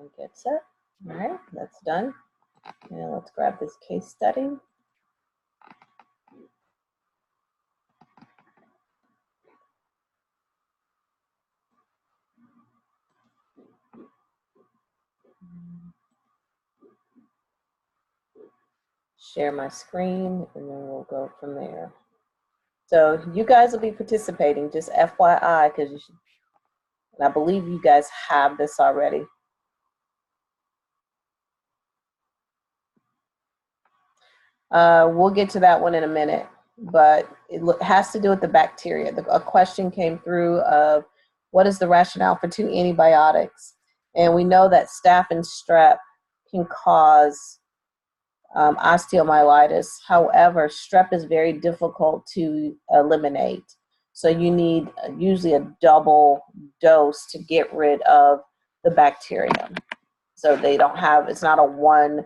Everyone gets it. All right, that's done. And let's grab this case study. Share my screen, and then we'll go from there. So you guys will be participating, just FYI, because you should, and I believe you guys have this already. We'll get to that one in a minute, but it has to do with the bacteria. A question came through of what is the rationale for 2 antibiotics? And we know that staph and strep can cause osteomyelitis. However, strep is very difficult to eliminate. So you need usually a double dose to get rid of the bacterium. So they don't have, it's not a one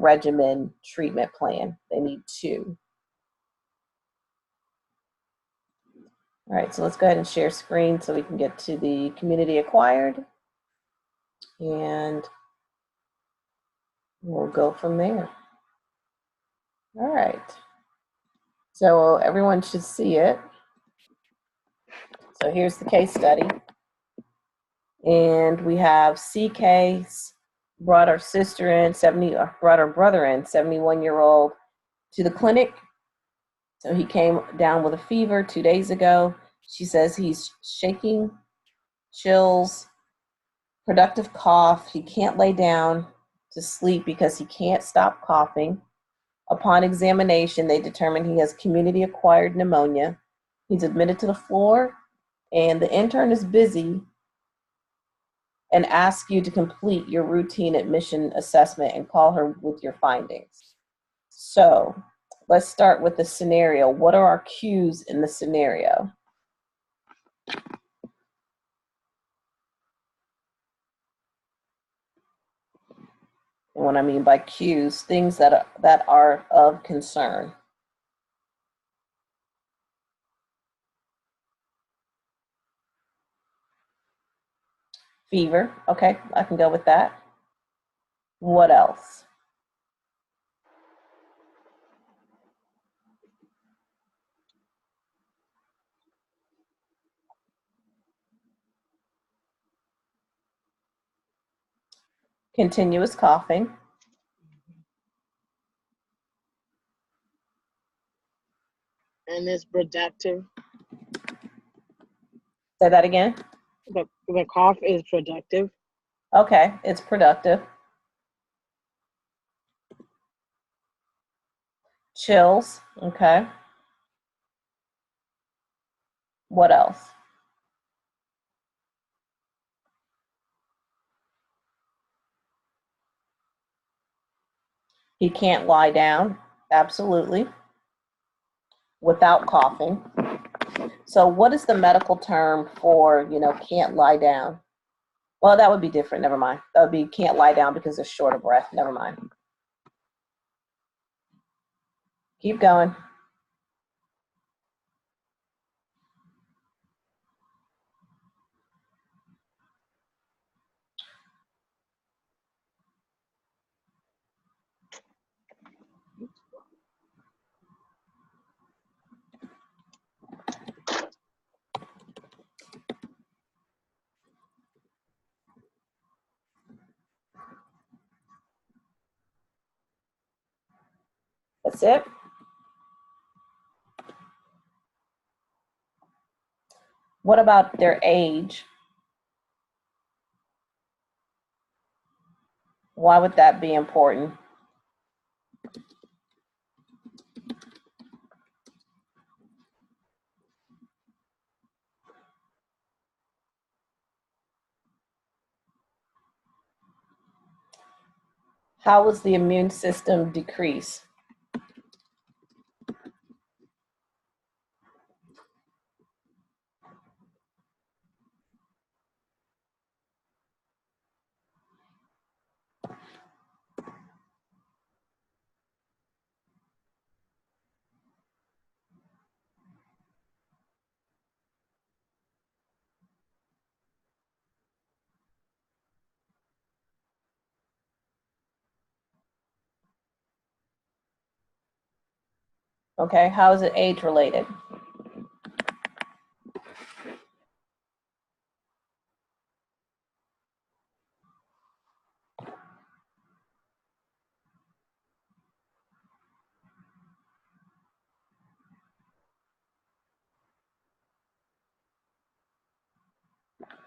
regimen treatment plan. They need 2. All right, so let's go ahead and share screen so we can get to the community acquired. And we'll go from there. All right. So everyone should see it. So here's the case study. And we have CK brought her sister in, brought her brother in, 71-year-old, to the clinic. So he came down with a fever 2 days ago. She says he's shaking, chills, productive cough. He can't lay down to sleep because he can't stop coughing. Upon examination, they determined he has community-acquired pneumonia. He's admitted to the floor, and the intern is busy and asks you to complete your routine admission assessment and call her with your findings. So let's start with the scenario. What are our cues in the scenario? And what I mean by cues, things that are of concern. Fever, okay, I can go with that. What else? Continuous coughing. And it's productive. Say that again. The cough is productive. Okay, it's productive. Chills, okay. What else? He can't lie down, absolutely, without coughing. So what is the medical term for, can't lie down? Well, that would be different, never mind. That would be can't lie down because they're short of breath, never mind. Keep going. That's it. What about their age? Why would that be important? How was the immune system decrease? Okay, how is it age related?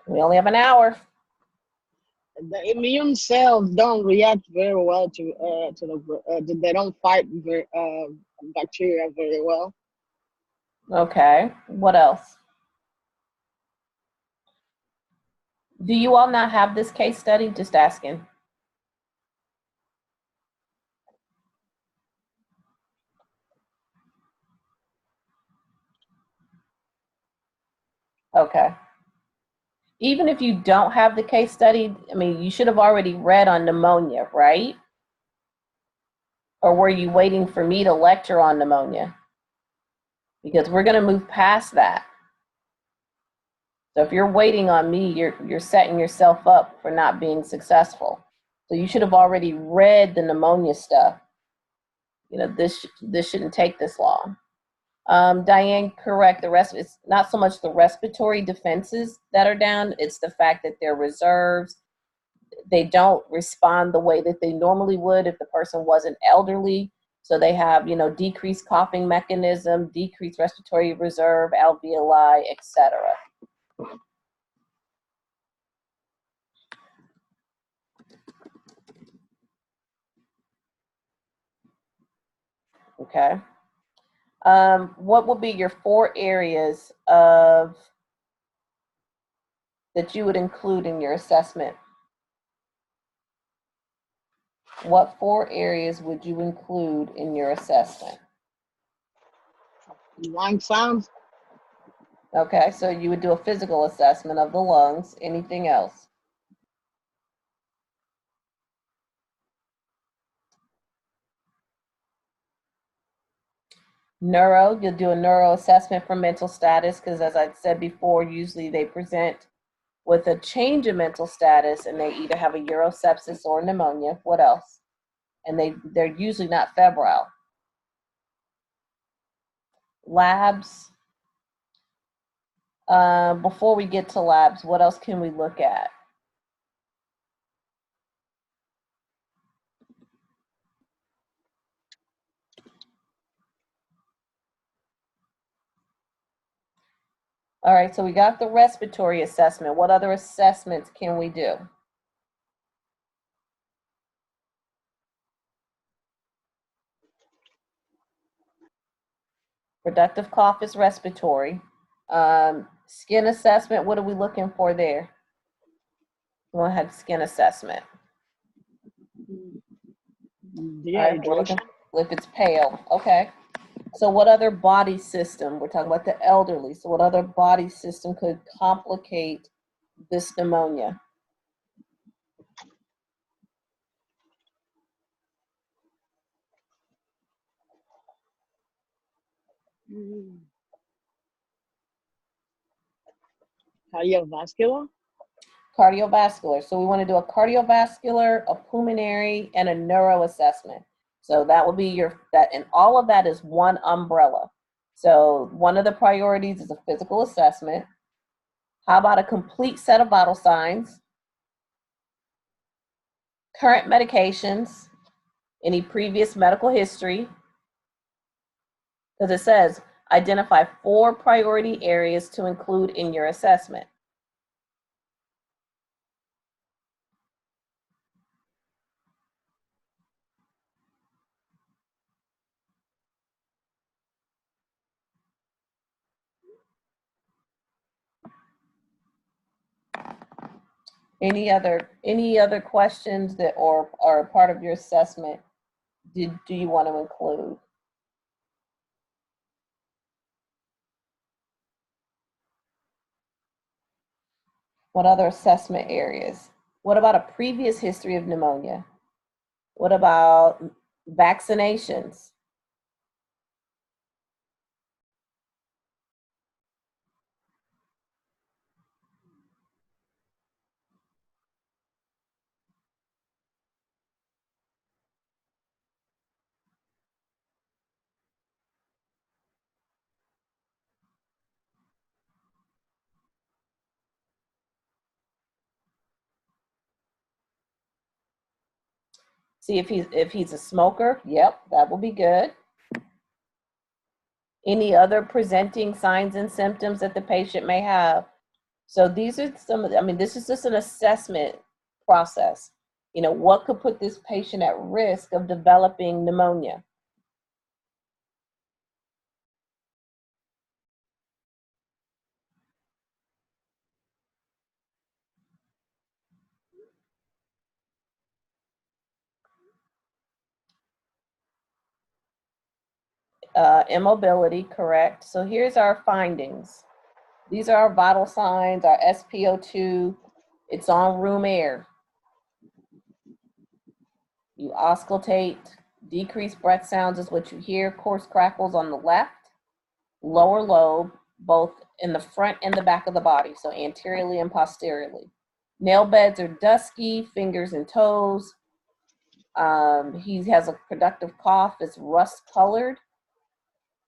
We only have an hour. The immune cells don't react very well to they don't fight bacteria very well. Okay, what else? Do you all not have this case study? Just asking. Okay. Even if you don't have the case study, I mean, you should have already read on pneumonia, right? Or were you waiting for me to lecture on pneumonia? Because we're going to move past that. So if you're waiting on me, you're setting yourself up for not being successful. So you should have already read the pneumonia stuff. You know, this shouldn't take this long. Diane, correct. The rest, it's not so much the respiratory defenses that are down, it's the fact that they're reserves. They don't respond the way that they normally would if the person wasn't elderly. So they have, you know, decreased coughing mechanism, decreased respiratory reserve, alveoli, etc. Okay. What will be your 4 areas of that you would include in your assessment? What 4 areas would you include in your assessment? Lung sounds. Okay, so you would do a physical assessment of the lungs. Anything else? Neuro, you'll do a neuro assessment for mental status because, as I said before, usually they present with a change in mental status and they either have a urosepsis or pneumonia. What else? And they're usually not febrile. Labs. Before we get to labs, what else can we look at? All right, so we got the respiratory assessment. What other assessments can we do? Productive cough is respiratory. Skin assessment, what are we looking for there? We want to have skin assessment. Dehydration. If it's pale, okay. So what other body system, we're talking about the elderly, so what other body system could complicate this pneumonia? Cardiovascular. Cardiovascular. So we want to do a cardiovascular, a pulmonary, and a neuro assessment. So that will be and all of that is one umbrella. So one of the priorities is a physical assessment. How about a complete set of vital signs, current medications, any previous medical history? Because it says identify 4 priority areas to include in your assessment. Any other questions that or are part of your assessment do you want to include? What other assessment areas? What about a previous history of pneumonia? What about vaccinations? See if he's a smoker. Yep, that will be good. Any other presenting signs and symptoms that the patient may have. So these are some of the, I mean, this is just an assessment process. You know, what could put this patient at risk of developing pneumonia? Immobility, correct. So here's our findings. These are our vital signs, our SpO2. It's on room air. You auscultate, decreased breath sounds is what you hear, coarse crackles on the left, lower lobe, both in the front and the back of the body, so anteriorly and posteriorly. Nail beds are dusky, fingers and toes. He has a productive cough, it's rust colored,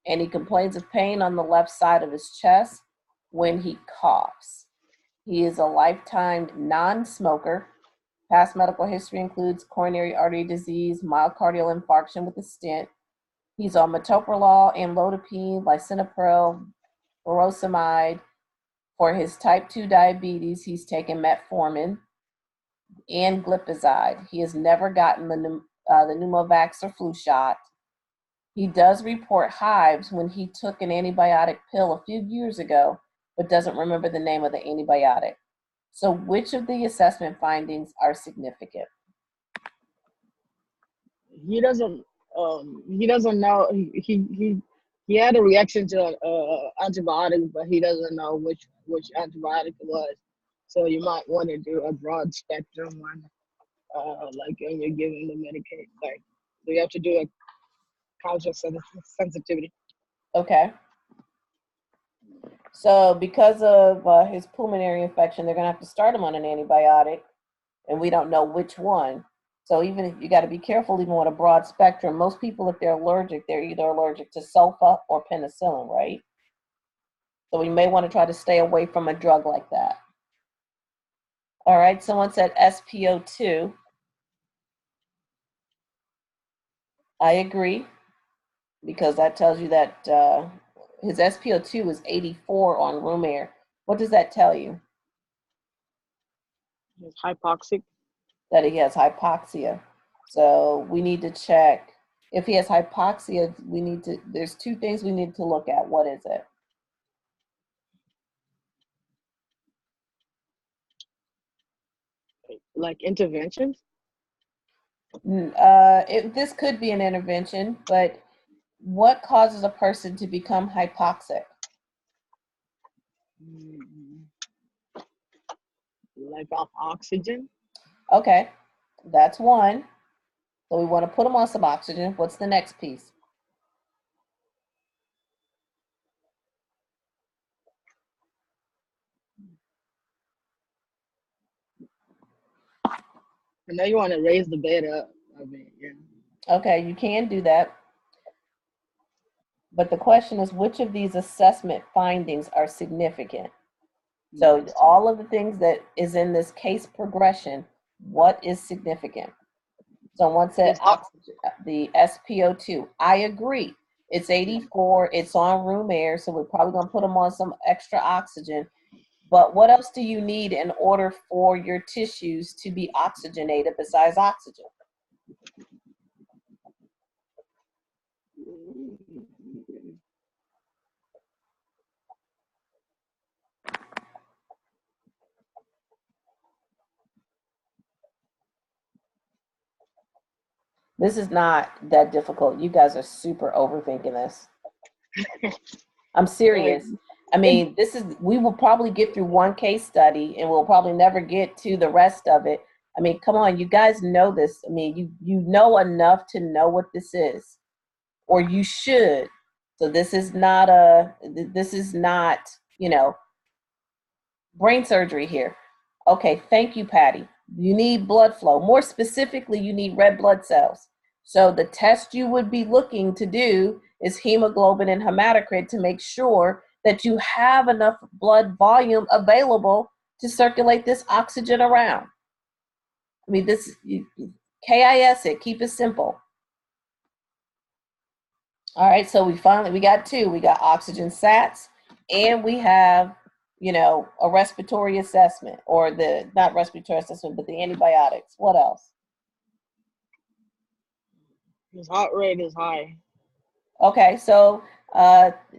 and he complains of pain on the left side of his chest when he coughs. He is a lifetime non-smoker. Past medical history includes coronary artery disease, myocardial infarction with a stent. He's on metoprolol, amlodipine, lisinopril, furosemide. For his type 2 diabetes, he's taken metformin and glipizide. He has never gotten the pneumovax or flu shot. He does report hives when he took an antibiotic pill a few years ago, but doesn't remember the name of the antibiotic. So which of the assessment findings are significant? He doesn't know. He had a reaction to antibiotic, but he doesn't know which antibiotic it was. So you might want to do a broad spectrum one, like when you're giving the medication. Like, so you have to do a culture sensitivity. Okay. So because of his pulmonary infection, they're going to have to start him on an antibiotic, and we don't know which one. So even if you got to be careful, even with a broad spectrum, most people, if they're allergic, they're either allergic to sulfa or penicillin, right? So we may want to try to stay away from a drug like that. All right, someone said SpO2. I agree, because that tells you that his SpO2 is 84 on room air. What does that tell you? It's hypoxic. That he has hypoxia. So we need to check. If he has hypoxia, there's two things we need to look at. What is it? Like interventions? This could be an intervention, but what causes a person to become hypoxic? Like off oxygen? Okay, that's one. So we want to put them on some oxygen. What's the next piece? I know you want to raise the bed up. I mean, yeah. Okay, you can do that. But the question is, which of these assessment findings are significant? So all of the things that is in this case progression, what is significant? Someone said oxygen, the SpO2. I agree. It's 84. It's on room air, so we're probably going to put them on some extra oxygen. But what else do you need in order for your tissues to be oxygenated besides oxygen? This is not that difficult. You guys are super overthinking this. I'm serious. I mean, we will probably get through one case study and we'll probably never get to the rest of it. I mean, come on, you guys know this. I mean, you know enough to know what this is, or you should. So this is not, brain surgery here. Okay, thank you, Patty. You need blood flow. More specifically, you need red blood cells. So the test you would be looking to do is hemoglobin and hematocrit to make sure that you have enough blood volume available to circulate this oxygen around. I mean, KIS it, keep it simple. All right, so we got two. We got oxygen sats, and we have, a respiratory assessment, or not respiratory assessment, but the antibiotics. What else? His heart rate is high. Okay, so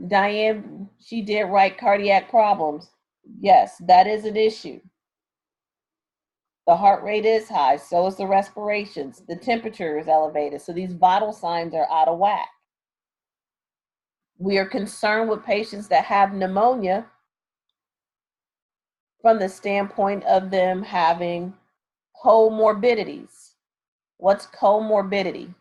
Diane, she did write cardiac problems. Yes, that is an issue. The heart rate is high, so is the respirations. The temperature is elevated, so these vital signs are out of whack. We are concerned with patients that have pneumonia from the standpoint of them having comorbidities. What's comorbidity?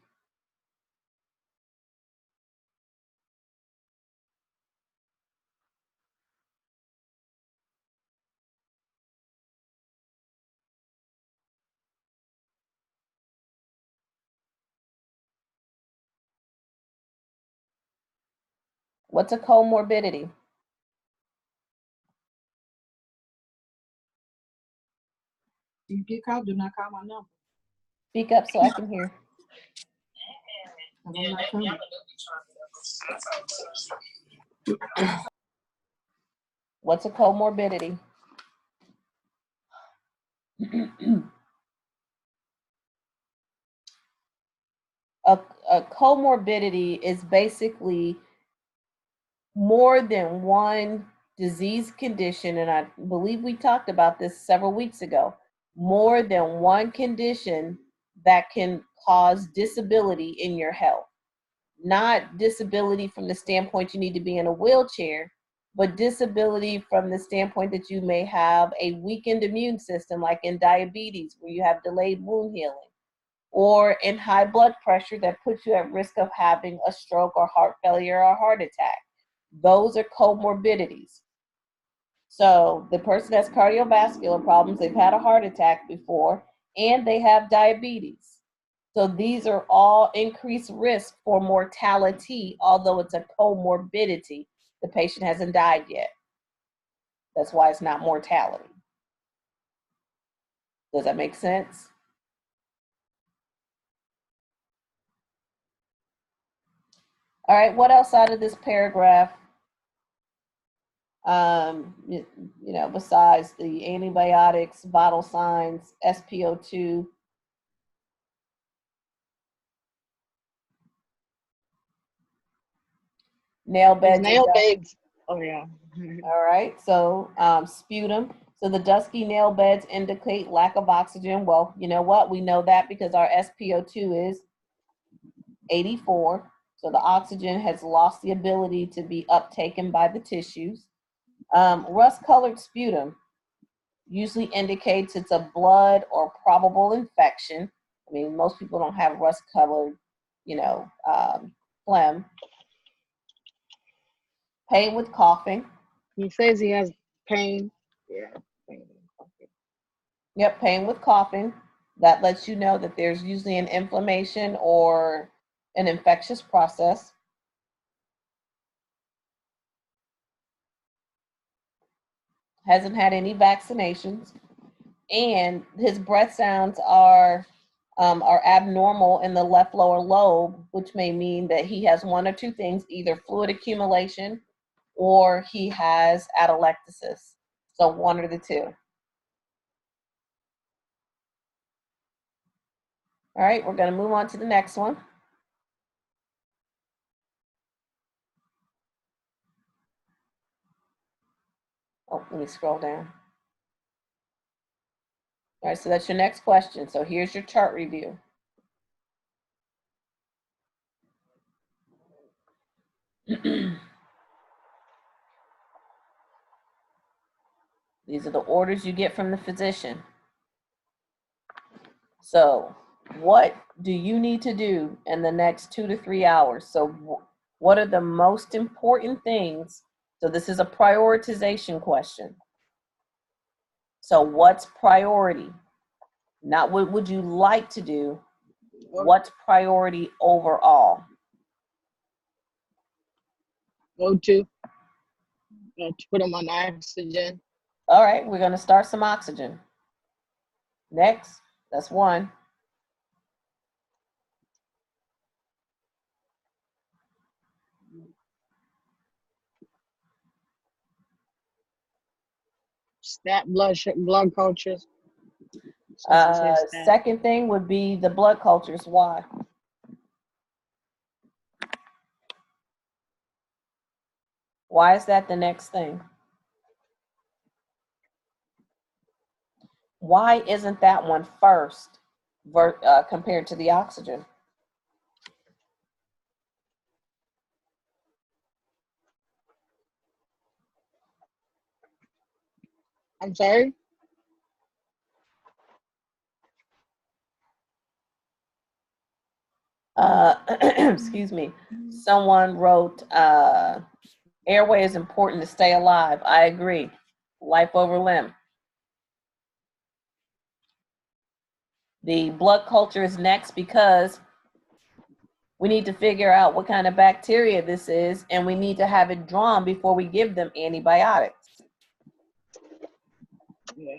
What's a comorbidity? You get called, do not call my number. Speak up so I can hear. I'm not coming. What's a comorbidity? A comorbidity is basically more than one disease condition, and I believe we talked about this several weeks ago, more than one condition that can cause disability in your health. Not disability from the standpoint you need to be in a wheelchair, but disability from the standpoint that you may have a weakened immune system, like in diabetes, where you have delayed wound healing, or in high blood pressure that puts you at risk of having a stroke or heart failure or heart attack. Those are comorbidities. So the person has cardiovascular problems, they've had a heart attack before, and they have diabetes. So these are all increased risk for mortality, although it's a comorbidity. The patient hasn't died yet. That's why it's not mortality. Does that make sense? All right, what else out of this paragraph? Besides the antibiotics, vital signs, SpO2. Nail beds. Nail beds. Oh, yeah. All right, so sputum. So the dusky nail beds indicate lack of oxygen. Well, you know what? We know that because our SpO2 is 84. So the oxygen has lost the ability to be uptaken by the tissues. Rust-colored sputum usually indicates it's a blood or probable infection. I mean, most people don't have rust-colored, phlegm. Pain with coughing. He says he has pain. Yeah, pain and coughing. Yep, pain with coughing. That lets you know that there's usually an inflammation or an infectious process. Hasn't had any vaccinations. And his breath sounds are abnormal in the left lower lobe, which may mean that he has one or two things, either fluid accumulation or he has atelectasis. So one or the two. All right, we're going to move on to the next one. Oh, let me scroll down. All right, so that's your next question. So here's your chart review. These are the orders you get from the physician. So what do you need to do in the next 2 to 3 hours? So what are the most important things? So this is a prioritization question. So what's priority? Not what would you like to do, what's priority overall? O2. Put him on oxygen. All right, we're going to start some oxygen. Next, that's one. stat blood cultures. Since it says stat. Second thing would be the blood cultures. Why? Why is that the next thing? Why isn't that one first compared to the oxygen? I'm sorry. Excuse me. Someone wrote, airway is important to stay alive. I agree. Life over limb. The blood culture is next because we need to figure out what kind of bacteria this is, and we need to have it drawn before we give them antibiotics. Yeah.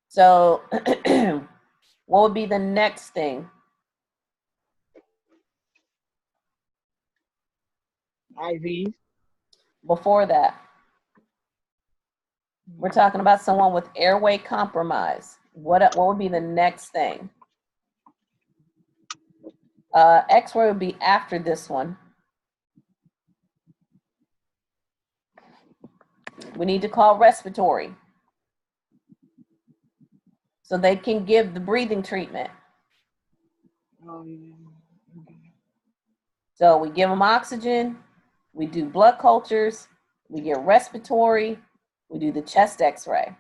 So what would be the next thing? IVs. Before that, we're talking about someone with airway compromise. What would be the next thing? X-ray would be after this one. We need to call respiratory so they can give the breathing treatment. Oh, yeah. Okay. So we give them oxygen, we do blood cultures, we get respiratory, we do the chest X-ray.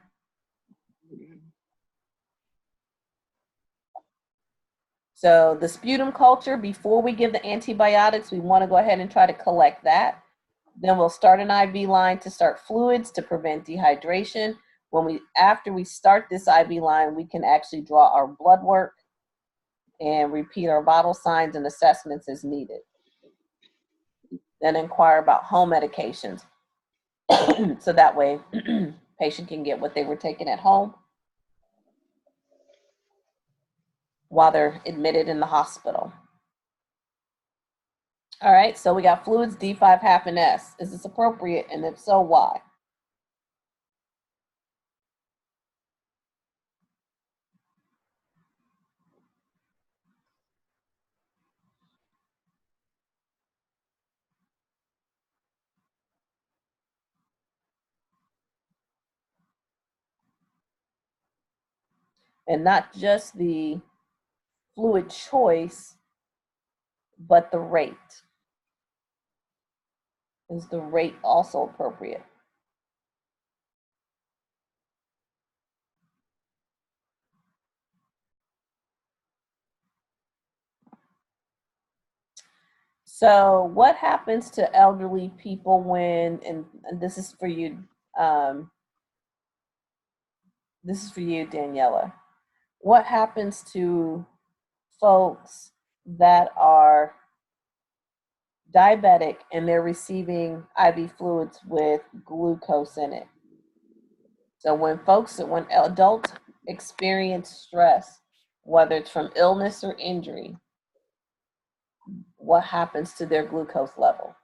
So the sputum culture, before we give the antibiotics, we want to go ahead and try to collect that. Then we'll start an IV line to start fluids to prevent dehydration. After we start this IV line, we can actually draw our blood work and repeat our vital signs and assessments as needed. Then inquire about home medications. So that way, patient can get what they were taking at home while they're admitted in the hospital. All right, so we got fluids, D5, half, and S. Is this appropriate? And if so, why? And not just the fluid choice, but the rate. Is the rate also appropriate? So what happens to elderly people when, and this is for you, Daniela. What happens to folks that are diabetic and they're receiving IV fluids with glucose in it? So when adults experience stress, whether it's from illness or injury, what happens to their glucose level?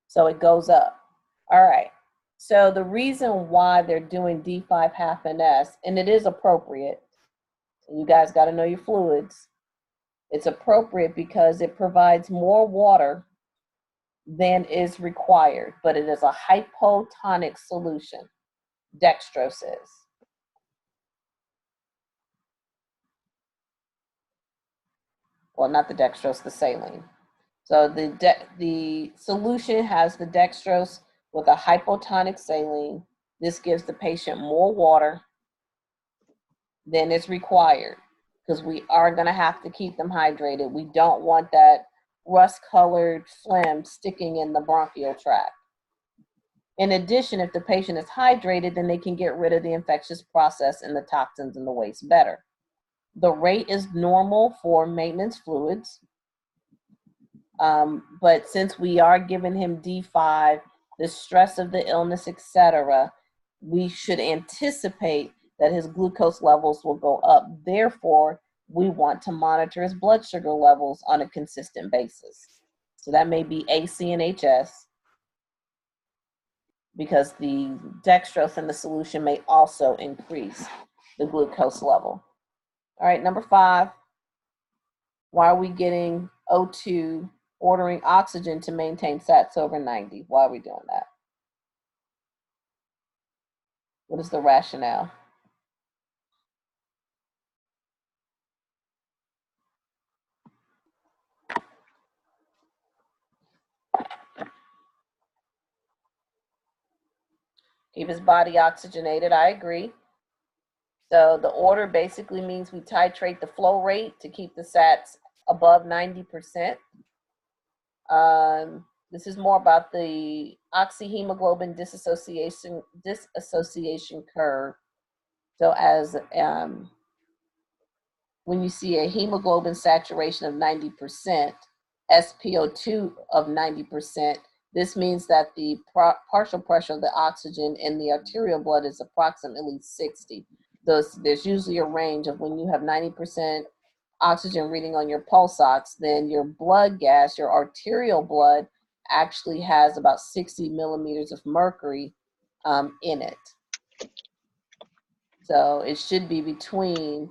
So it goes up. All right. So the reason why they're doing D5 half and S, and it is appropriate, you guys got to know your fluids. It's appropriate because it provides more water than is required, but it is a hypotonic solution. Dextrose is. Well, not the dextrose, the saline. So the solution has the dextrose with a hypotonic saline. This gives the patient more water than is required because we are going to have to keep them hydrated. We don't want that rust-colored phlegm sticking in the bronchial tract. In addition, if the patient is hydrated, then they can get rid of the infectious process and the toxins in the waste better. The rate is normal for maintenance fluids. But since we are giving him D5, the stress of the illness, etc., we should anticipate that his glucose levels will go up. Therefore, we want to monitor his blood sugar levels on a consistent basis. So that may be AC and HS, because the dextrose in the solution may also increase the glucose level. All right, number 5, why are we getting O2, ordering oxygen to maintain SATs over 90? Why are we doing that? What is the rationale? Keep his body oxygenated, I agree. So the order basically means we titrate the flow rate to keep the SATs above 90%. This is more about the oxyhemoglobin disassociation curve. So as when you see a hemoglobin saturation of 90%, SpO2 of 90%, this means that the partial pressure of the oxygen in the arterial blood is approximately 60. There's usually a range of when you have 90% oxygen reading on your pulse ox, then your blood gas, your arterial blood, actually has about 60 millimeters of mercury in it. So it should be between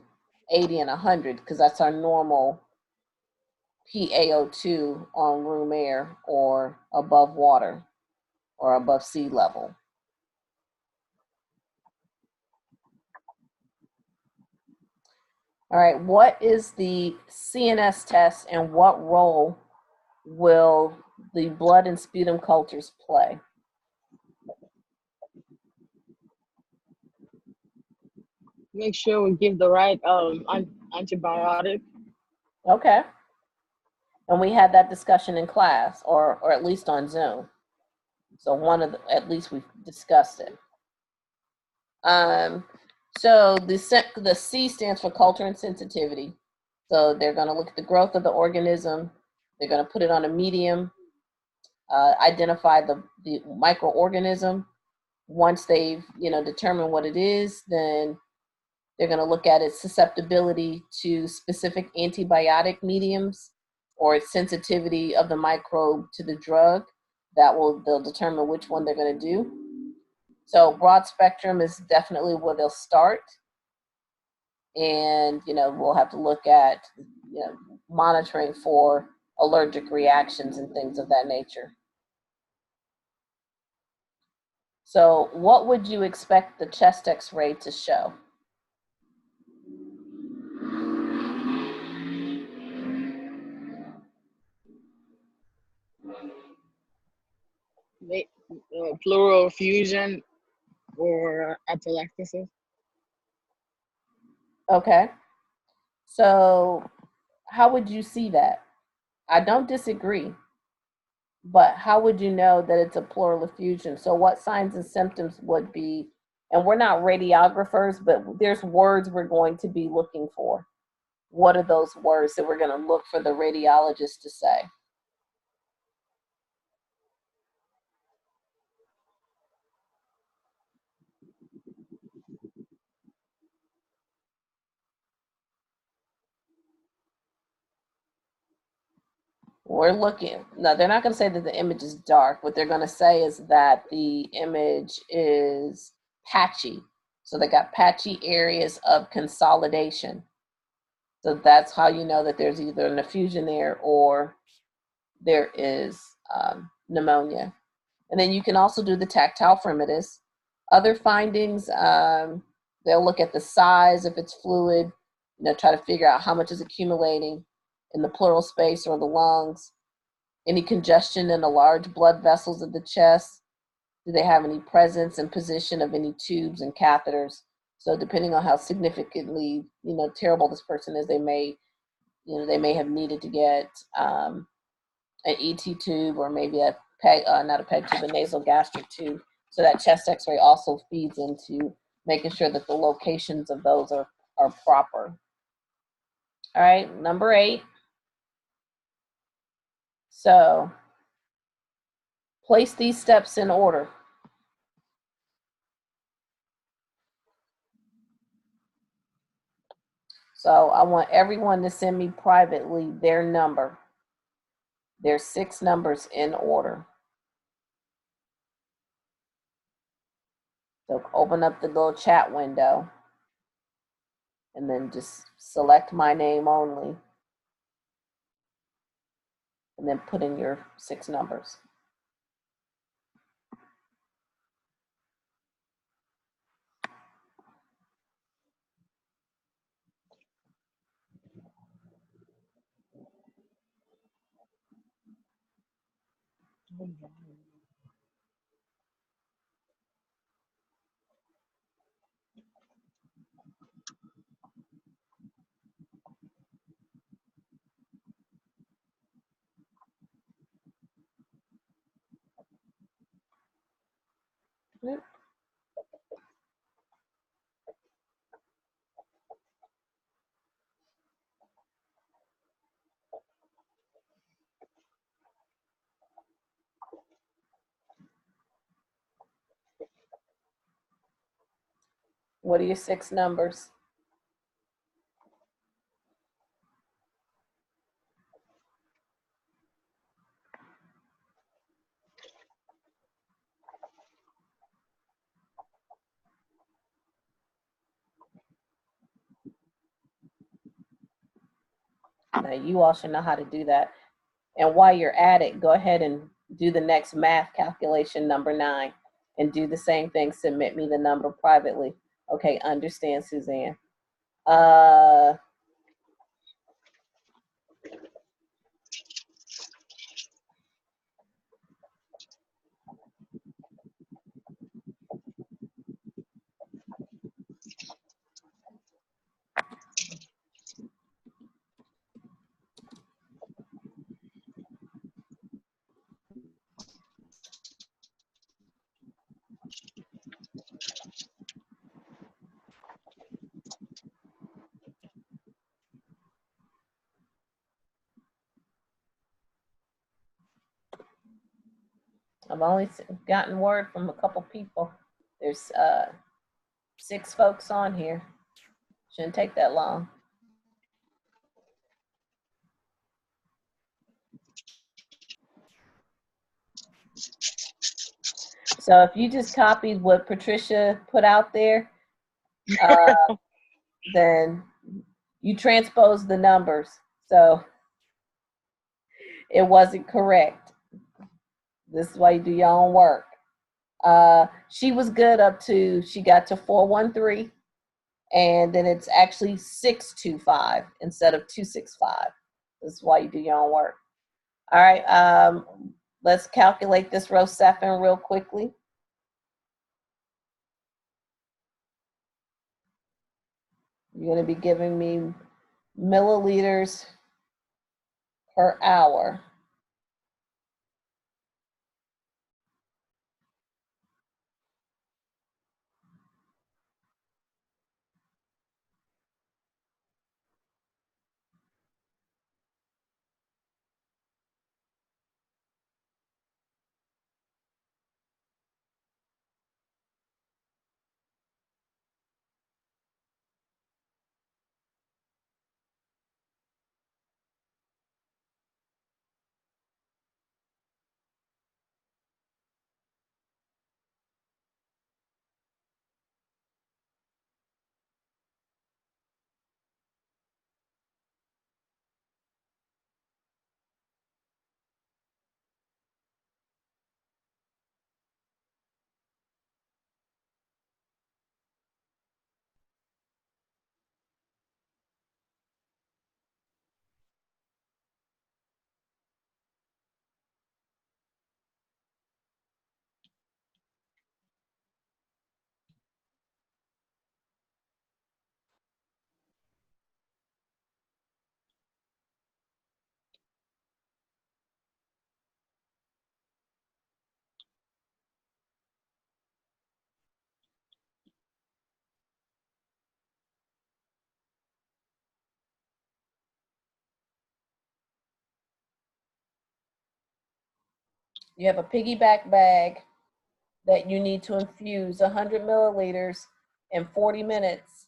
80 and 100, because that's our normal PaO2 on room air or above water or above sea level. All right, what is the CNS test and what role will the blood and sputum cultures play? Make sure we give the right antibiotic. Okay. And we had that discussion in class, or at least on Zoom. So at least we've discussed it. So the C stands for culture and sensitivity. So they're going to look at the growth of the organism. They're going to put it on a medium, identify the microorganism. Once they've determined what it is, then they're going to look at its susceptibility to specific antibiotic mediums or its sensitivity of the microbe to the drug. They'll determine which one they're going to do. So broad spectrum is definitely where they'll start. And, we'll have to look at, monitoring for allergic reactions and things of that nature. So what would you expect the chest X-ray to show? Pleural effusion or atelectasis. Okay. So how would you see that? I don't disagree, but how would you know that it's a pleural effusion? So what signs and symptoms would be, and we're not radiographers, but there's words we're going to be looking for. What are those words that we're going to look for the radiologist to say? We're looking, no, they're not going to say that the image is dark. What they're going to say is that the image is patchy. So they got patchy areas of consolidation. So that's how you know that there's either an effusion there or there is pneumonia. And then you can also do the tactile fremitus. Other findings, they'll look at the size, if it's fluid, try to figure out how much is accumulating in the pleural space or the lungs. Any congestion in the large blood vessels of the chest. Do they have any presence and position of any tubes and catheters? So depending on how significantly, terrible this person is, they may have needed to get an ET tube or maybe a peg, not a peg tube, a nasal gastric tube. So that chest X-ray also feeds into making sure that the locations of those are proper. All right, number 8. So place these steps in order. So I want everyone to send me privately their number. There's 6 numbers in order. So open up the little chat window and then just select my name only. And then put in your 6 numbers. What are your 6 numbers? Now you all should know how to do that. And while you're at it, go ahead and do the next math calculation, number 9, and do the same thing. Submit me the number privately. Okay, understand, Suzanne. I've only gotten word from a couple people. There's 6 folks on here. Shouldn't take that long. So if you just copied what Patricia put out there, then you transposed the numbers. So it wasn't correct. This is why you do your own work. She was good up to, she got to 413, and then it's actually 625 instead of 265. This is why you do your own work. All right, let's calculate this row 7 real quickly. You're going to be giving me milliliters per hour. You have a piggyback bag that you need to infuse 100 milliliters in 40 minutes.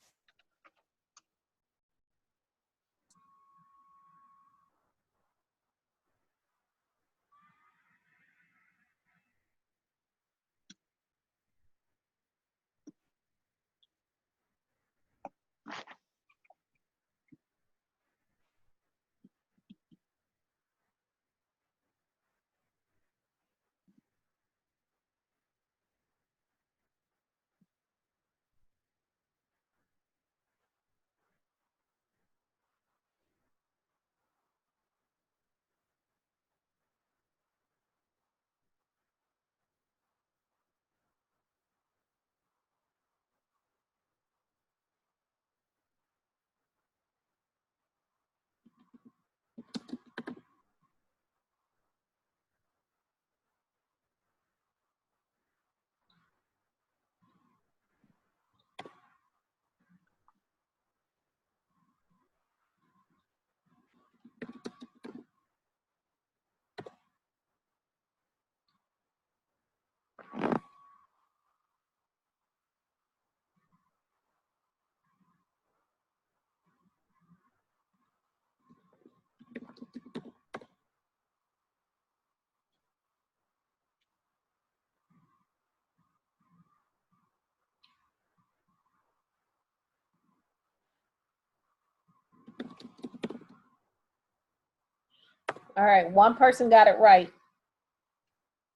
All right, one person got it right.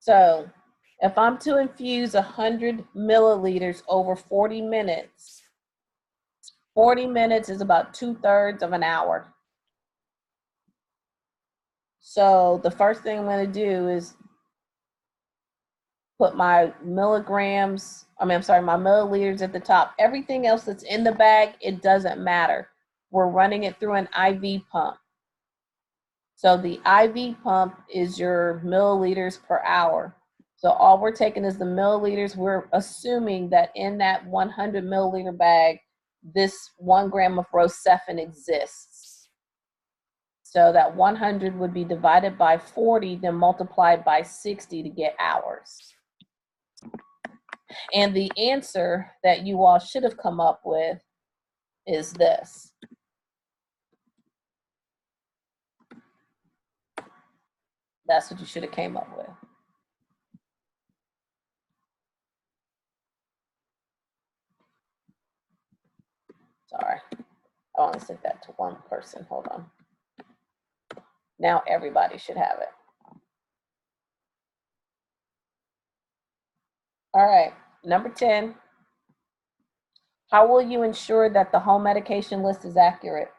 So if I'm to infuse 100 milliliters over 40 minutes, 40 minutes is about 2/3 of an hour. So the first thing I'm going to do is put my milliliters at the top. Everything else that's in the bag, it doesn't matter. We're running it through an IV pump. So the IV pump is your milliliters per hour. So all we're taking is the milliliters. We're assuming that in that 100 milliliter bag, this 1 gram of Rocephin exists. So that 100 would be divided by 40, then multiplied by 60 to get hours. And the answer that you all should have come up with is this. That's what you should have came up with. Sorry, I only sent that to one person. Hold on. Now everybody should have it. All right, number 10. How will you ensure that the home medication list is accurate?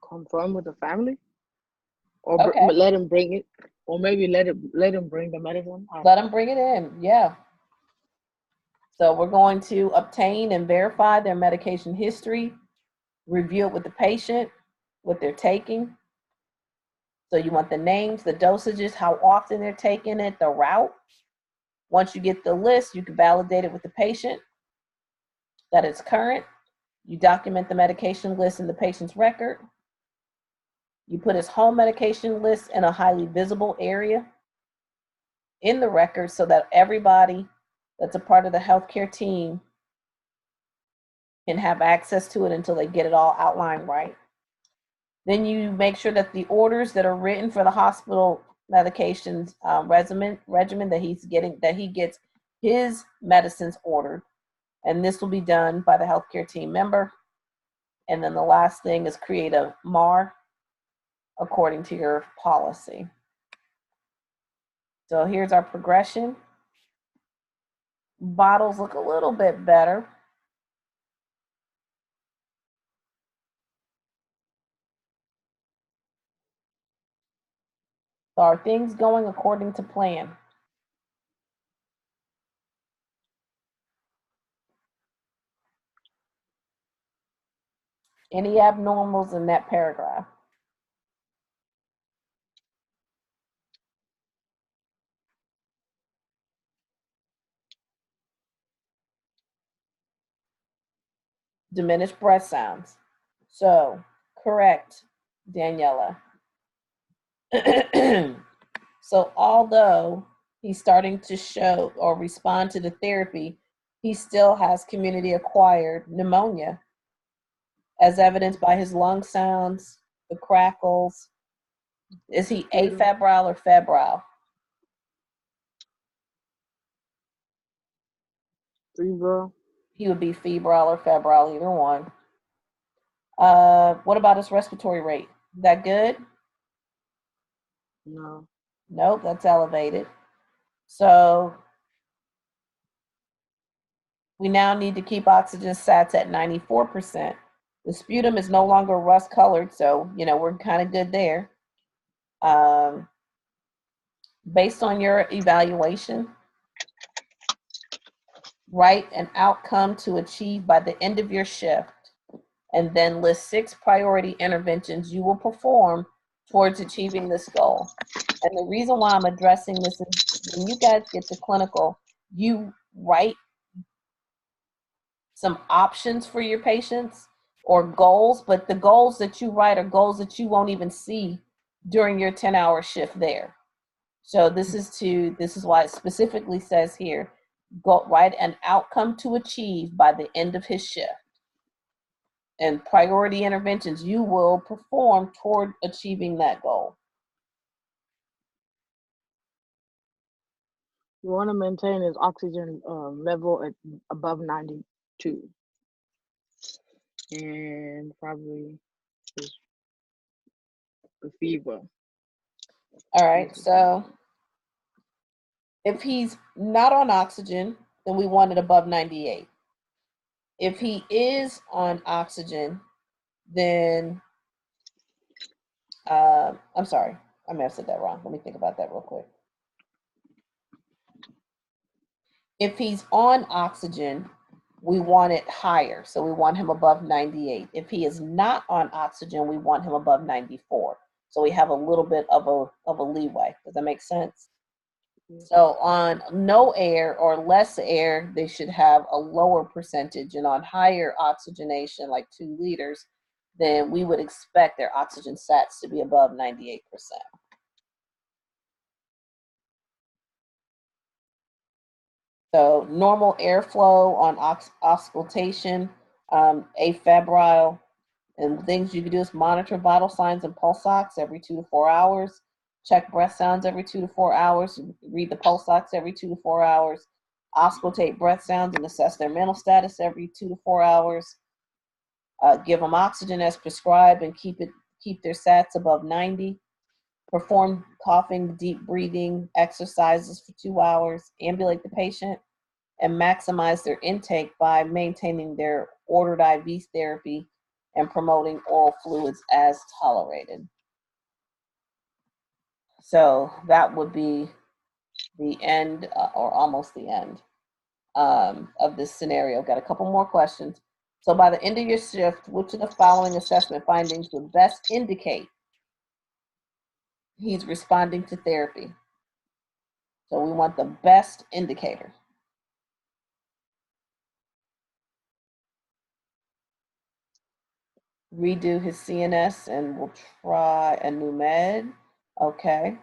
Confirm with the family, or Okay. let him bring it, or maybe let him bring the medicine. Let them bring it in, yeah. So we're going to obtain and verify their medication history, review it with the patient, what they're taking. So you want the names, the dosages, how often they're taking it, the route. Once you get the list, you can validate it with the patient that it's current. You document the medication list in the patient's record. You put his home medication list in a highly visible area in the record so that everybody that's a part of the healthcare team can have access to it until they get it all outlined right. Then you make sure that the orders that are written for the hospital medications regimen that he gets his medicines ordered, and this will be done by the healthcare team member. And then the last thing is create a MAR according to your policy. So here's our progression. Bottles look a little bit better. So are things going according to plan? Any abnormals in that paragraph? Diminished breath sounds. So, correct, Daniela. So, although he's starting to show or respond to the therapy, he still has community acquired pneumonia, as evidenced by his lung sounds, the crackles. Is he afebrile or febrile? Febrile. He would be febrile or febrile, either one. What about his respiratory rate? Is that good? No. Nope, that's elevated. So we now need to keep oxygen sats at 94%. The sputum is no longer rust colored, so we're kind of good there. Based on your evaluation, write an outcome to achieve by the end of your shift, and then list 6 priority interventions you will perform towards achieving this goal. And the reason why I'm addressing this is when you guys get to clinical, you write some options for your patients or goals, but the goals that you write are goals that you won't even see during your 10-hour shift there. So this is why it specifically says here, go write an outcome to achieve by the end of his shift. And priority interventions you will perform toward achieving that goal. You want to maintain his oxygen level at above 92. and probably just the fever. All right, so if he's not on oxygen, then we want it above 98. If he is on oxygen, then I'm sorry, I may have said that wrong. Let me think about that real quick. If he's on oxygen, we want it higher. So we want him above 98. If he is not on oxygen, we want him above 94. So we have a little bit of a leeway. Does that make sense? So on no air or less air, they should have a lower percentage. And on higher oxygenation, like 2 liters, then we would expect their oxygen sats to be above 98%. So normal airflow on auscultation, afebrile, and things you can do is monitor vital signs and pulse ox every 2 to 4 hours, check breath sounds every 2 to 4 hours, read the pulse ox every 2 to 4 hours, auscultate breath sounds and assess their mental status every 2 to 4 hours, give them oxygen as prescribed and keep their sats above 90, perform coughing, deep breathing exercises for 2 hours, ambulate the patient, and maximize their intake by maintaining their ordered IV therapy and promoting oral fluids as tolerated. So that would be the end, or almost the end, of this scenario. Got a couple more questions. So by the end of your shift, which of the following assessment findings would best indicate he's responding to therapy? So we want the best indicator. Redo his CNS and we'll try a new med. Okay.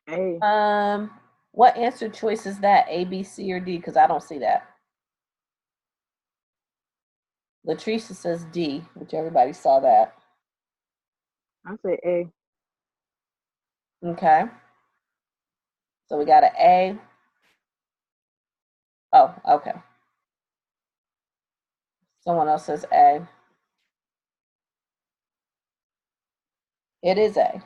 A. What answer choice is that? A, B, C, or D? Because I don't see that. Latricia says D, which everybody saw that. I say A. Okay. So we got an A. Oh, okay. Someone else says A. It is A.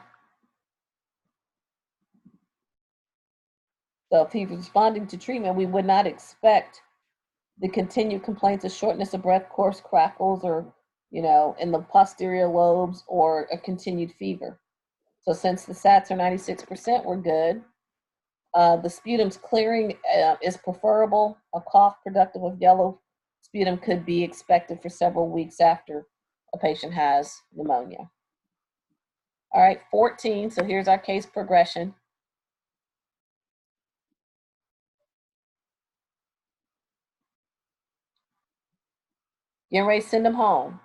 So if he's responding to treatment, we would not expect the continued complaints of shortness of breath, coarse crackles, or, in the posterior lobes, or a continued fever. So since the SATs are 96%, we're good. The sputum's clearing is preferable. A cough productive of yellow sputum could be expected for several weeks after a patient has pneumonia. All right, 14. So here's our case progression. Getting ready to send them home.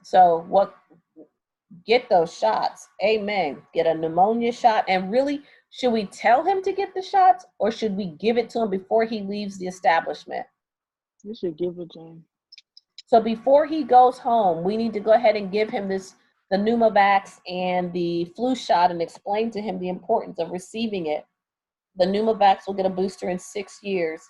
So get those shots. Amen. Get a pneumonia shot. And really, should we tell him to get the shots, or should we give it to him before he leaves the establishment? You should give it to him. So before he goes home, we need to go ahead and give him the Pneumovax and the flu shot and explain to him the importance of receiving it. The Pneumovax will get a booster in 6 years.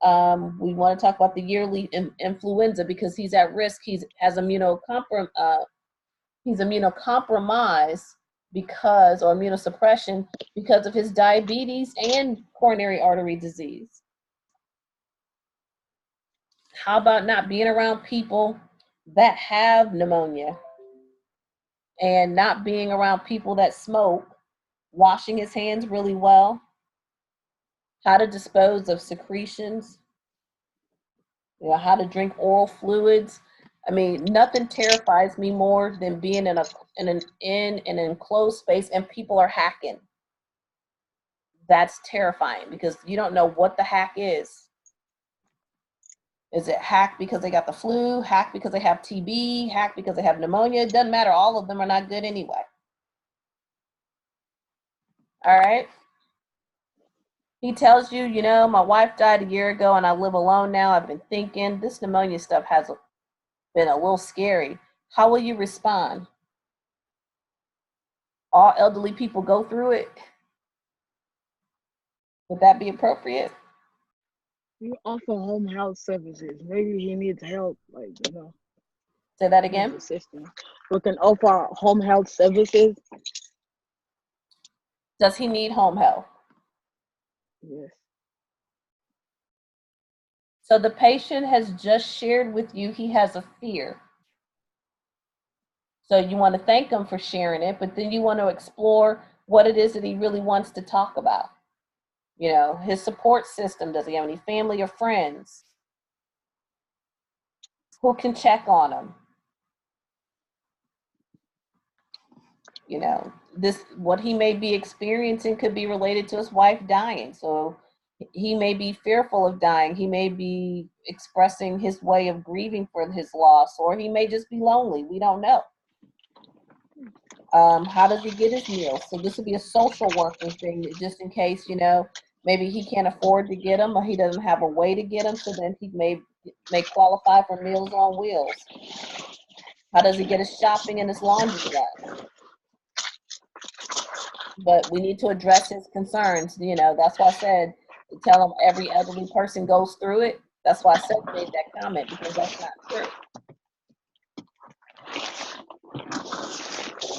We want to talk about the yearly influenza because he's at risk. He's immunocompromised because, or immunosuppression because of his diabetes and coronary artery disease. How about not being around people that have pneumonia and not being around people that smoke, washing his hands really well, how to dispose of secretions, how to drink oral fluids. I mean, nothing terrifies me more than being in an enclosed space and people are hacking. That's terrifying because you don't know what the hack is. Is it hack because they got the flu, hack because they have TB, hack because they have pneumonia? It doesn't matter. All of them are not good anyway. All right. He tells you, my wife died a year ago and I live alone now. I've been thinking this pneumonia stuff has been a little scary. How will you respond? all elderly people go through it? Would that be appropriate? You offer home health services. Maybe he needs help, Say that needs again. assistance. We can offer home health services. Does he need home health? Yes. So the patient has just shared with you he has a fear. So you want to thank him for sharing it, but then you want to explore what it is that he really wants to talk about. You know, his support system. Does he have any family or friends? Who can check on him? You know, what he may be experiencing could be related to his wife dying. So he may be fearful of dying. He may be expressing his way of grieving for his loss, or he may just be lonely. We don't know. How does he get his meals? So this would be a social worker thing, just in case, maybe he can't afford to get them, or he doesn't have a way to get them. So then he may qualify for Meals on Wheels. How does he get his shopping and his laundry done? But we need to address his concerns. That's why I said to tell him every elderly person goes through it. That's why I made that comment, because that's not true.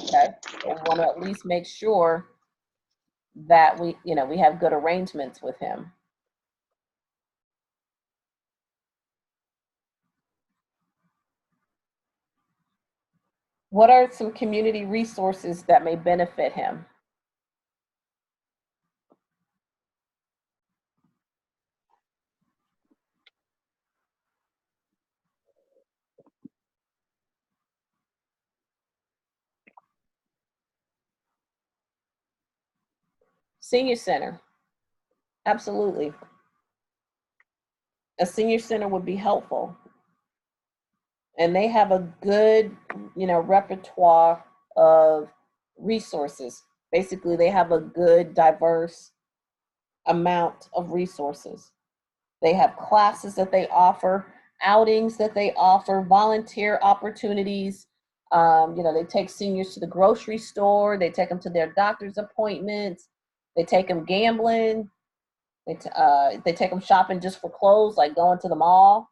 Okay, so we want to at least make sure that we have good arrangements with him. What are some community resources that may benefit him? Senior center. Absolutely. A senior center would be helpful. And they have a good, repertoire of resources. Basically, they have a good, diverse amount of resources. They have classes that they offer, outings that they offer, volunteer opportunities. They take seniors to the grocery store. They take them to their doctor's appointments. They take them gambling. They take them shopping just for clothes, like going to the mall.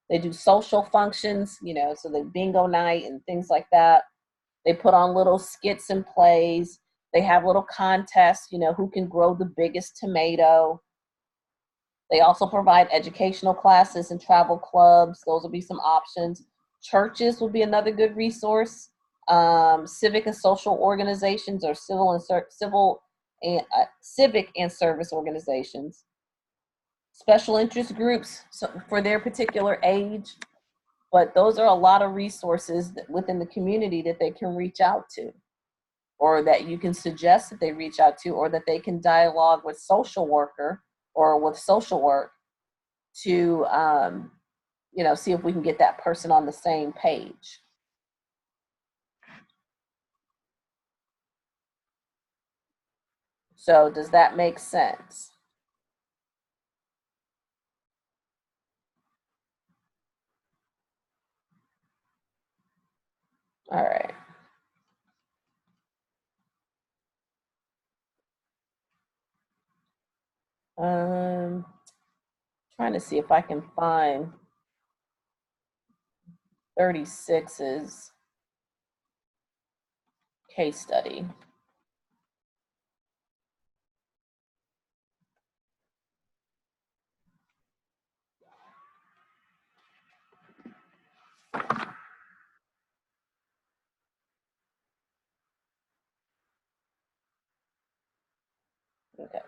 They do social functions, so the bingo night and things like that. They put on little skits and plays. They have little contests, who can grow the biggest tomato. They also provide educational classes and travel clubs. Those will be some options. Churches will be another good resource. Civic and social organizations, or civic and service organizations. Special interest groups for their particular age. But those are a lot of resources within the community that they can reach out to, or that you can suggest that they reach out to, or that they can dialogue with social worker or with social work to, see if we can get that person on the same page. So does that make sense? All right. Trying to see if I can find 36's case study. Okay.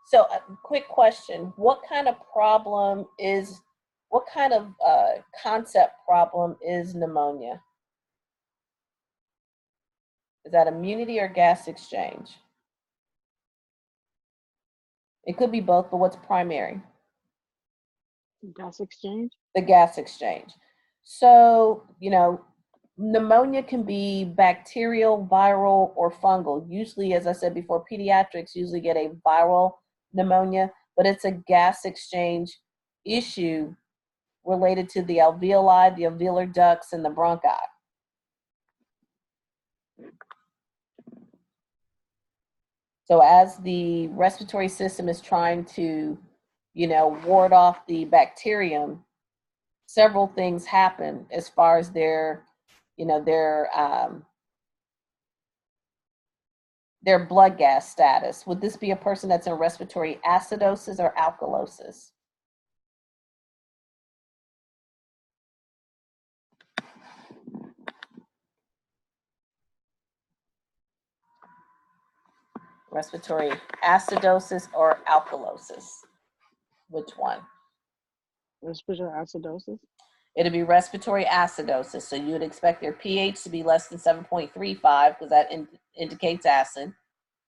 So a quick question. What kind of concept problem is pneumonia? Is that immunity or gas exchange? It could be both, but what's primary? Gas exchange. The gas exchange. So, pneumonia can be bacterial, viral, or fungal. Usually, as I said before, pediatrics usually get a viral pneumonia, but it's a gas exchange issue related to the alveoli, the alveolar ducts, and the bronchi. So as the respiratory system is trying to, ward off the bacterium, several things happen as far as their blood gas status. Would this be a person that's in respiratory acidosis or alkalosis? Respiratory acidosis or alkalosis? Which one? Respiratory acidosis. It'd be respiratory acidosis. So you would expect their pH to be less than 7.35 because that indicates acid.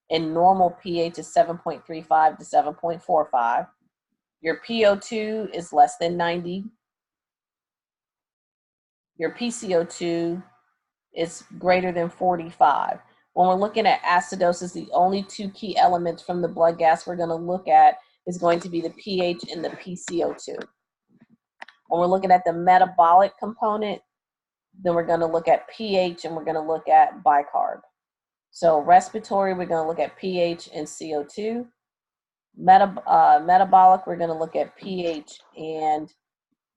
And normal pH is 7.35 to 7.45. Your PO2 is less than 90. Your PCO2 is greater than 45. When we're looking at acidosis, the only two key elements from the blood gas we're going to look at is going to be the pH and the PCO2. When we're looking at the metabolic component, then we're going to look at pH and we're going to look at bicarb. So respiratory, we're going to look at pH and CO2. Metabolic, we're going to look at pH and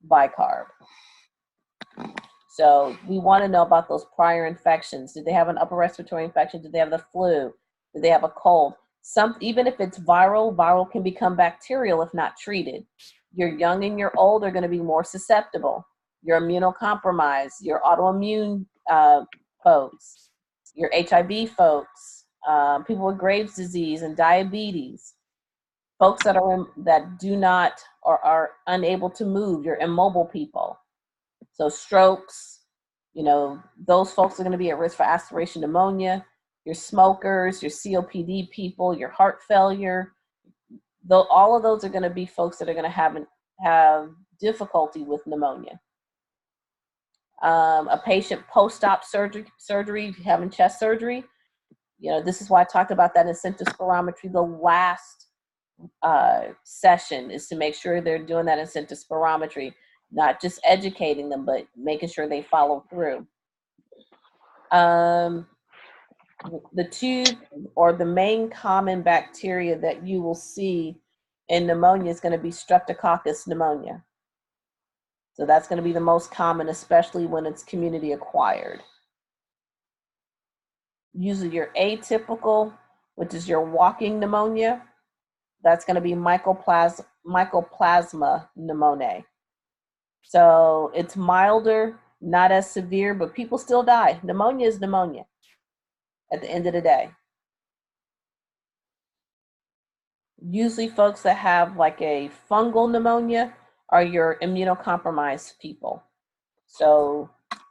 bicarb. So we want to know about those prior infections. Did they have an upper respiratory infection? Did they have the flu? Did they have a cold? Even if it's viral can become bacterial if not treated. Your young and your old are going to be more susceptible. Your immunocompromised, your autoimmune folks, your HIV folks, people with Graves' disease and diabetes, folks that do not or are unable to move, your immobile people. So strokes, those folks are going to be at risk for aspiration pneumonia. Your smokers, your COPD people, your heart failure, though all of those are going to be folks that are going to have difficulty with pneumonia. A patient post-op surgery, if you're having chest surgery, this is why I talked about that incentive spirometry. The last session is to make sure they're doing that incentive spirometry, not just educating them, but making sure they follow through. The two or the main common bacteria that you will see in pneumonia is going to be Streptococcus pneumonia. So that's going to be the most common, especially when it's community acquired. Usually your atypical, which is your walking pneumonia, that's going to be Mycoplasma pneumoniae. So it's milder, not as severe, but people still die. Pneumonia is pneumonia at the end of the day. Usually folks that have like a fungal pneumonia are your immunocompromised people. So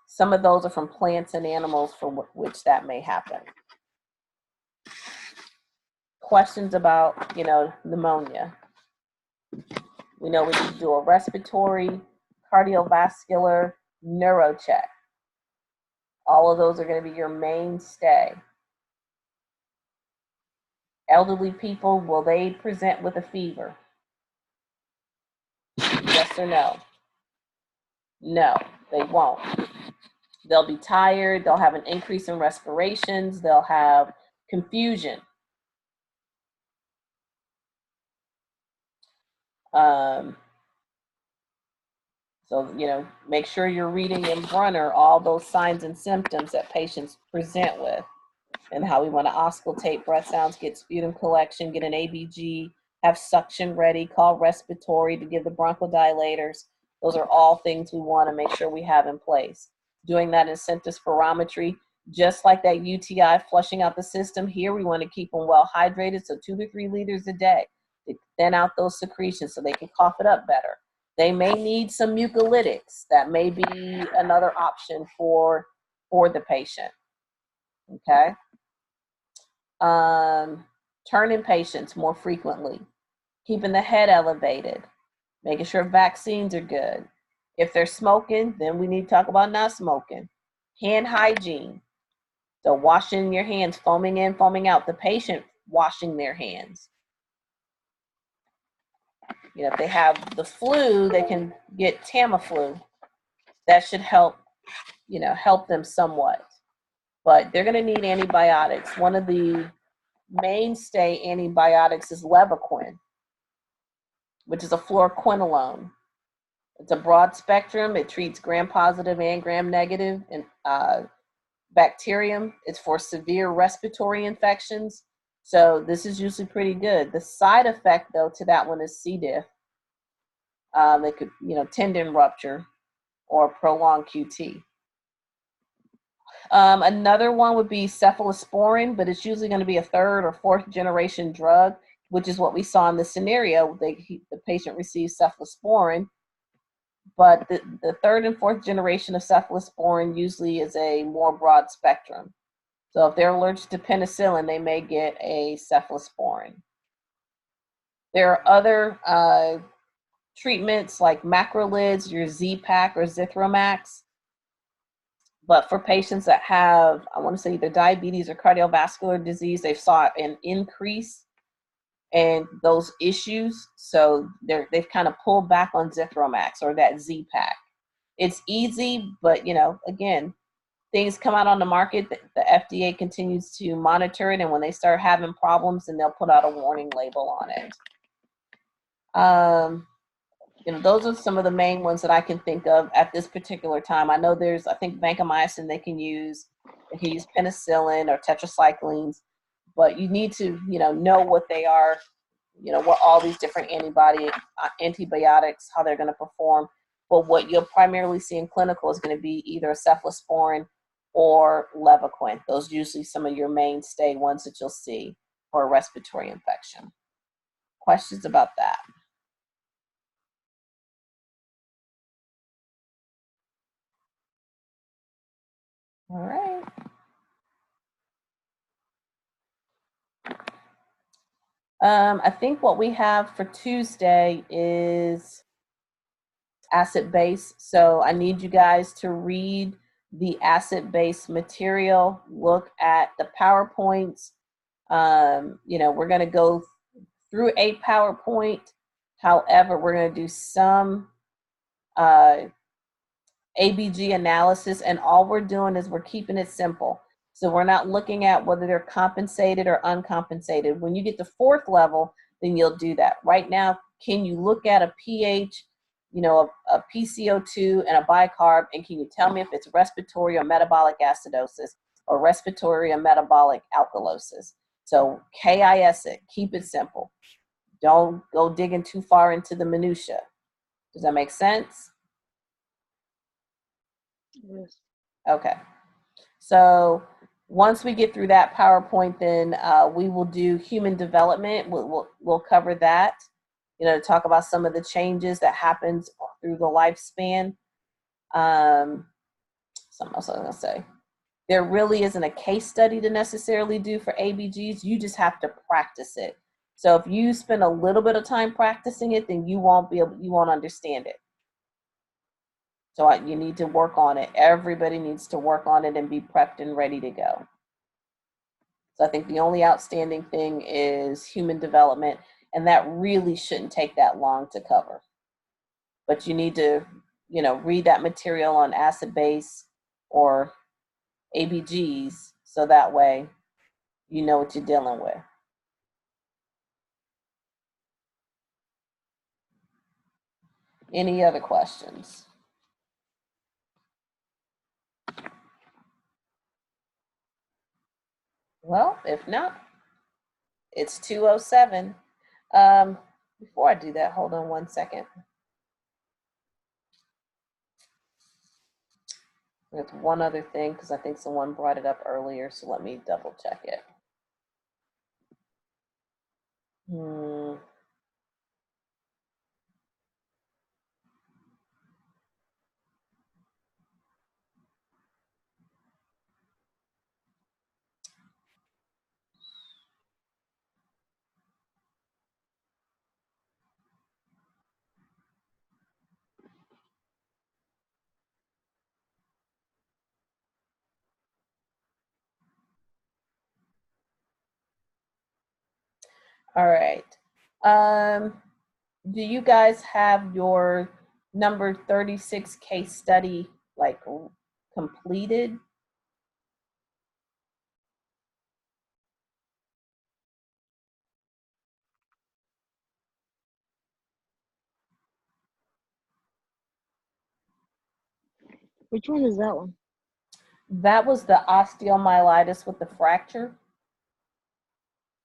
some of those are from plants and animals for which that may happen. Questions about, pneumonia. We know we need to do a respiratory, cardiovascular, neuro check. All of those are going to be your mainstay. Elderly people, will they present with a fever? Yes or no? No, they won't. They'll be tired. They'll have an increase in respirations. They'll have confusion. So, make sure you're reading in Brunner all those signs and symptoms that patients present with and how we want to auscultate breath sounds, get sputum collection, get an ABG, have suction ready, call respiratory to give the bronchodilators. Those are all things we want to make sure we have in place. Doing that incentive spirometry, just like that UTI flushing out the system, here we want to keep them well hydrated, so 2 to 3 liters a day to thin out those secretions so they can cough it up better. They may need some mucolytics. That may be another option for the patient. Okay. Turning patients more frequently, keeping the head elevated, making sure vaccines are good. If they're smoking, then we need to talk about not smoking. Hand hygiene. So washing your hands, foaming in, foaming out. The patient washing their hands. If they have the flu, they can get Tamiflu. That should help, help them somewhat. but they're going to need antibiotics. One of the mainstay antibiotics is Levaquin, which is a fluoroquinolone. It's a broad spectrum. It treats gram-positive and gram-negative and bacterium. It's for severe respiratory infections. So this is usually pretty good. The side effect, though, to that one is C. diff. They could, tendon rupture or prolonged QT. Another one would be cephalosporin, but it's usually going to be a third or fourth generation drug, which is what we saw in the scenario. The patient received cephalosporin, but the third and fourth generation of cephalosporin usually is a more broad spectrum. So if they're allergic to penicillin, they may get a cephalosporin. There are other treatments like macrolides, your Z-Pak or Zithromax. But for patients that have, I want to say either diabetes or cardiovascular disease, they saw an increase in those issues. So they've kind of pulled back on Zithromax or that Z-Pak. It's easy, but again, things come out on the market, the FDA continues to monitor it, and when they start having problems, then they'll put out a warning label on it. Those are some of the main ones that I can think of at this particular time. I know there's, I think, vancomycin they can use. They can use penicillin or tetracyclines, but you need to, know what they are, what all these different antibiotics, how they're going to perform. But what you'll primarily see in clinical is going to be either cephalosporin or Levaquin. Those are usually some of your mainstay ones that you'll see for a respiratory infection. Questions about that? All right. I think what we have for Tuesday is acid base. So I need you guys to read the acid base material, look at the PowerPoints. We're going to go through a PowerPoint. However, we're going to do some ABG analysis, and all we're doing is we're keeping it simple. So we're not looking at whether they're compensated or uncompensated. When you get to fourth level, then you'll do that. Right now, can you look at a pH, a PCO2 and a bicarb, and can you tell me if it's respiratory or metabolic acidosis or respiratory or metabolic alkalosis? So KIS it, keep it simple. Don't go digging too far into the minutia. Does that make sense? Yes. Okay. So once we get through that PowerPoint, then we will do human development. We'll cover that, to talk about some of the changes that happens through the lifespan. Something else I was going to say. There really isn't a case study to necessarily do for ABGs. You just have to practice it. So if you spend a little bit of time practicing it, then you won't understand it. So you need to work on it. Everybody needs to work on it and be prepped and ready to go. So I think the only outstanding thing is human development, and that really shouldn't take that long to cover. But you need to, read that material on acid base or ABGs, so that way you know what you're dealing with. Any other questions? Well, if not, it's 2:07. Before I do that, hold on one second. There's one other thing, because I think someone brought it up earlier, so let me double check it. All right. Do you guys have your number 36 case study completed? Which one is that one? That was the osteomyelitis with the fracture.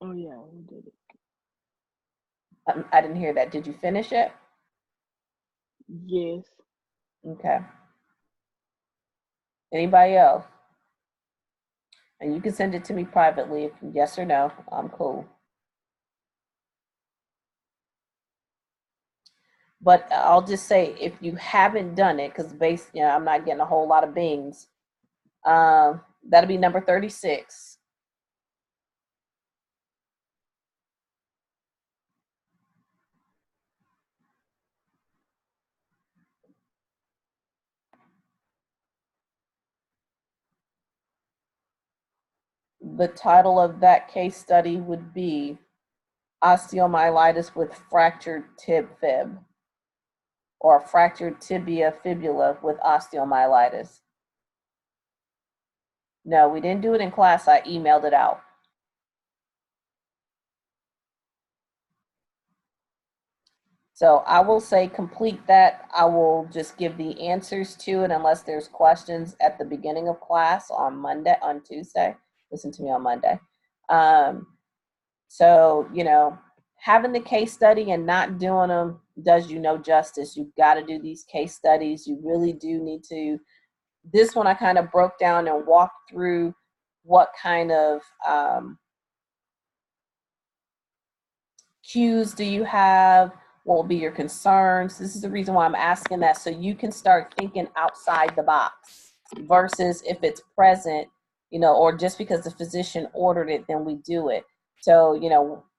Oh yeah, we did it. I didn't hear that. Did you finish it? Yes. Okay. Anybody else? And you can send it to me privately if yes or no. I'm cool. But I'll just say, if you haven't done it, because I'm not getting a whole lot of bings. That'll be number 36. The title of that case study would be osteomyelitis with fractured tib fib, or fractured tibia fibula with osteomyelitis. No, we didn't do it in class. I emailed it out. So I will say complete that. I will just give the answers to it unless there's questions at the beginning of class on Tuesday. Listen to me on Monday. So, having the case study and not doing them does you no justice. You've got to do these case studies. You really do need to. This one I kind of broke down and walked through what kind of cues do you have, what will be your concerns. This is the reason why I'm asking that, so you can start thinking outside the box versus if it's present, or just because the physician ordered it, then we do it. So,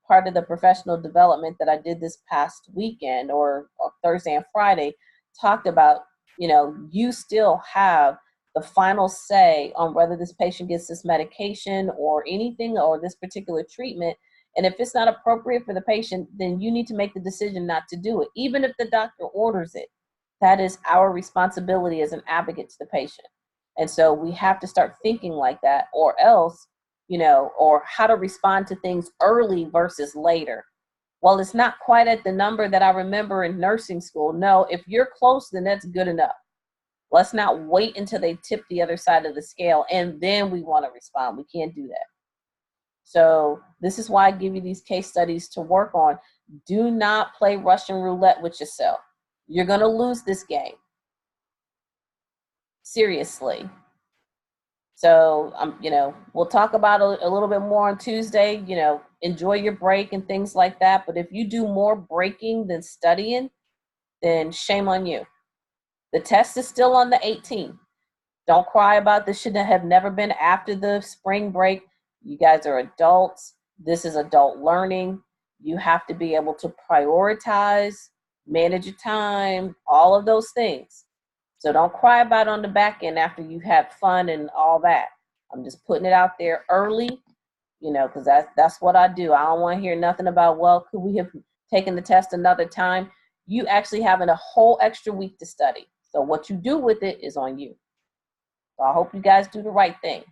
part of the professional development that I did this past weekend or Thursday and Friday talked about, you still have the final say on whether this patient gets this medication or anything or this particular treatment. And if it's not appropriate for the patient, then you need to make the decision not to do it. Even if the doctor orders it, that is our responsibility as an advocate to the patient. And so we have to start thinking like that, or else, or how to respond to things early versus later. Well, it's not quite at the number that I remember in nursing school. No, if you're close, then that's good enough. Let's not wait until they tip the other side of the scale and then we want to respond. We can't do that. So this is why I give you these case studies to work on. Do not play Russian roulette with yourself. You're going to lose this game. Seriously. So, we'll talk about a little bit more on Tuesday. Enjoy your break and things like that. But if you do more breaking than studying, then shame on you. The test is still on the 18th. Don't cry about this. Should have never been after the spring break. You guys are adults. This is adult learning. You have to be able to prioritize, manage your time, all of those things. So don't cry about it on the back end after you had fun and all that. I'm just putting it out there early, because that's what I do. I don't want to hear nothing about, well, could we have taken the test another time? You actually having a whole extra week to study. So what you do with it is on you. So I hope you guys do the right thing.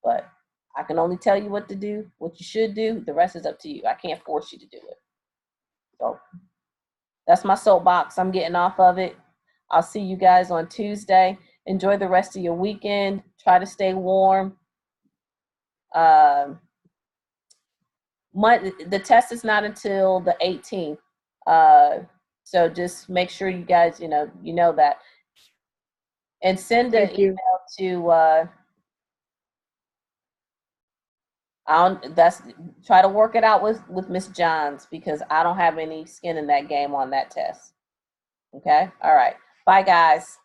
But I can only tell you what to do, what you should do. The rest is up to you. I can't force you to do it. So that's my soapbox. I'm getting off of it. I'll see you guys on Tuesday. Enjoy the rest of your weekend. Try to stay warm. The test is not until the 18th. So just make sure you guys, you know that. And send an email to try to work it out with Miss Johns, because I don't have any skin in that game on that test. Okay? All right. Bye, guys.